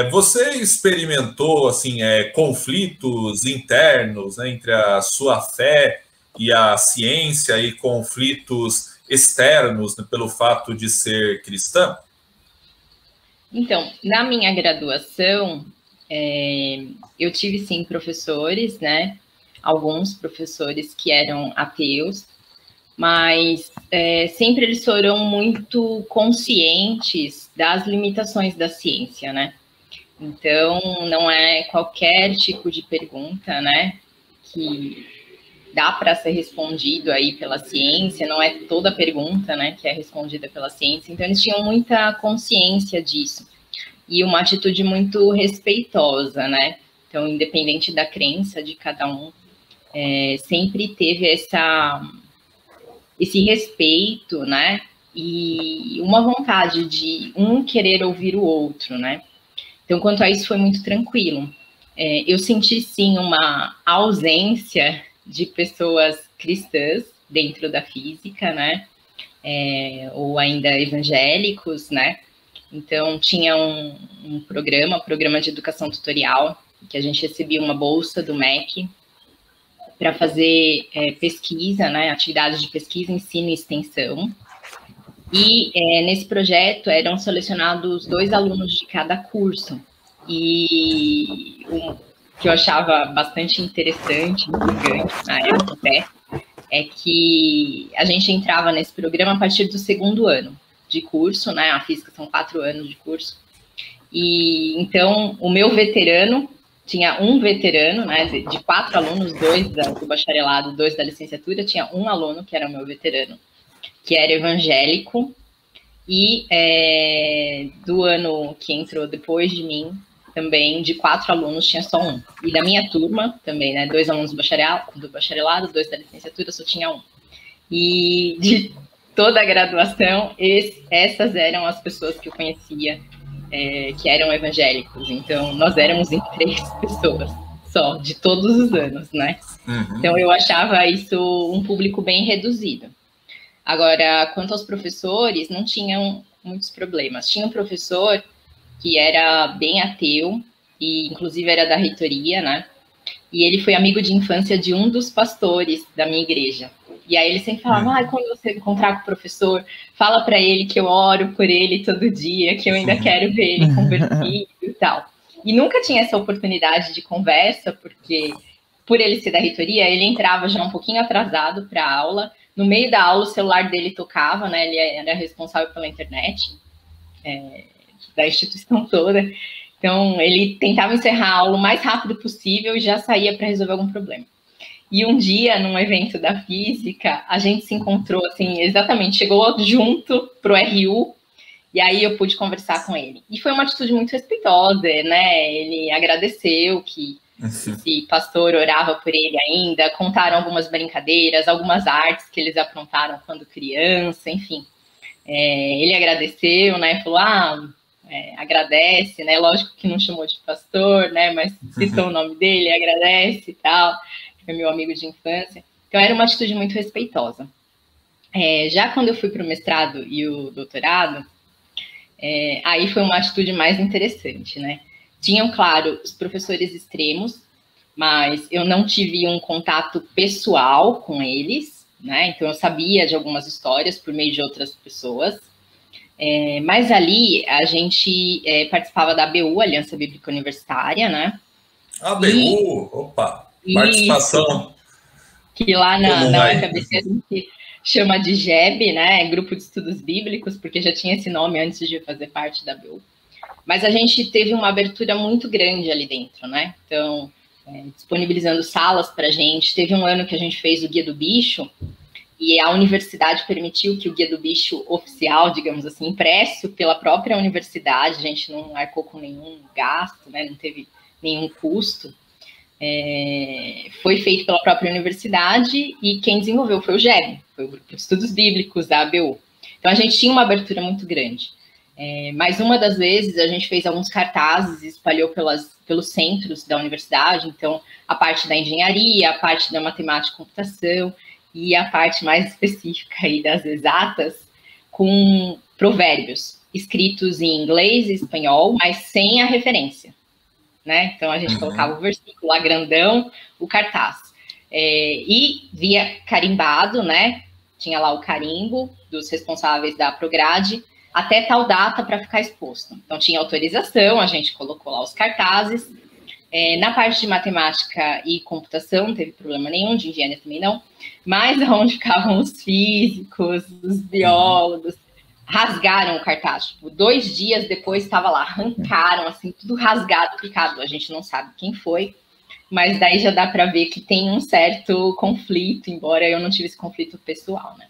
Você experimentou assim, conflitos internos, né, entre a sua fé e a ciência e conflitos externos, né, pelo fato de ser cristã? Então, na minha graduação, eu tive sim professores, né? Alguns professores que eram ateus, mas sempre eles foram muito conscientes das limitações da ciência, né? Então, não é qualquer tipo de pergunta, né, que dá para ser respondido aí pela ciência, não é toda pergunta, né, que é respondida pela ciência. Então, eles tinham muita consciência disso e uma atitude muito respeitosa, né? Então, independente da crença de cada um, sempre teve esse respeito, né? E uma vontade de um querer ouvir o outro, né? Então, quanto a isso, foi muito tranquilo. Eu senti, sim, uma ausência de pessoas cristãs dentro da física, né? Ou ainda evangélicos, né? Então, tinha um programa de educação tutorial, que a gente recebia uma bolsa do MEC para fazer pesquisa, né? Atividades de pesquisa, ensino e extensão. E nesse projeto eram selecionados 2 alunos de cada curso. E o que eu achava bastante interessante, intrigante na época até, é que a gente entrava nesse programa a partir do 2º ano de curso, né? A física são 4 anos de curso. E então o meu veterano, tinha um veterano, né? De 4 alunos, 2 do bacharelado, 2 da licenciatura, tinha um aluno que era o meu veterano, que era evangélico, e do ano que entrou depois de mim, também, de 4 alunos, tinha só um. E da minha turma, também, né, 2 alunos do bacharelado, 2 da licenciatura, só tinha um. E de toda a graduação, essas eram as pessoas que eu conhecia, que eram evangélicos. Então, nós éramos em 3 pessoas só, de todos os anos, né? Uhum. Então, eu achava isso um público bem reduzido. Agora, quanto aos professores, não tinham muitos problemas. Tinha um professor que era bem ateu, e inclusive era da reitoria, né? E ele foi amigo de infância de um dos pastores da minha igreja. E aí ele sempre falava, quando você encontrar com o professor, fala para ele que eu oro por ele todo dia, que eu ainda quero ver ele convertido e tal. E nunca tinha essa oportunidade de conversa, porque por ele ser da reitoria, ele entrava já um pouquinho atrasado para a aula. No meio da aula, o celular dele tocava, né? Ele era responsável pela internet da instituição toda. Então, ele tentava encerrar a aula o mais rápido possível e já saía para resolver algum problema. E um dia, num evento da física, a gente se encontrou, assim, exatamente, chegou junto pro RU, e aí eu pude conversar com ele. E foi uma atitude muito respeitosa, né? Ele agradeceu que esse pastor orava por ele ainda, contaram algumas brincadeiras, algumas artes que eles aprontaram quando criança, enfim. Ele agradeceu, né? Falou, agradece, né? Lógico que não chamou de pastor, né? Mas citou o nome dele, agradece e tal. Foi meu amigo de infância. Então, era uma atitude muito respeitosa. Já quando eu fui para o mestrado e o doutorado, aí foi uma atitude mais interessante, né? Tinham, claro, os professores extremos, mas eu não tive um contato pessoal com eles, né? Então, eu sabia de algumas histórias por meio de outras pessoas. Mas ali, a gente participava da ABU, Aliança Bíblica Universitária, né? ABU, opa! Participação. Isso, que lá na UFABC a gente chama de GEB, né? Grupo de Estudos Bíblicos, porque já tinha esse nome antes de fazer parte da ABU. Mas a gente teve uma abertura muito grande ali dentro, né? Então, disponibilizando salas para a gente. Teve um ano que a gente fez o Guia do Bicho, e a universidade permitiu que o Guia do Bicho oficial, digamos assim, impresso pela própria universidade, a gente não arcou com nenhum gasto, né? Não teve nenhum custo. Foi feito pela própria universidade e quem desenvolveu foi o GEB, foi o Grupo de Estudos Bíblicos da ABU. Então, a gente tinha uma abertura muito grande. Mas uma das vezes a gente fez alguns cartazes e espalhou pelos centros da universidade, então a parte da engenharia, a parte da matemática e computação e a parte mais específica aí das exatas com provérbios. escritos em inglês e espanhol, mas sem a referência, né? Então a gente colocava o versículo lá grandão, o cartaz. E via carimbado, né? Tinha lá o carimbo dos responsáveis da Prograde, até tal data para ficar exposto. Então tinha autorização, a gente colocou lá os cartazes. Na parte de matemática e computação não teve problema nenhum, de engenharia também não, mas onde ficavam os físicos, os biólogos, rasgaram o cartaz. Tipo, 2 dias depois estava lá, arrancaram, assim, tudo rasgado, picado. A gente não sabe quem foi, mas daí já dá para ver que tem um certo conflito, embora eu não tive esse conflito pessoal, né?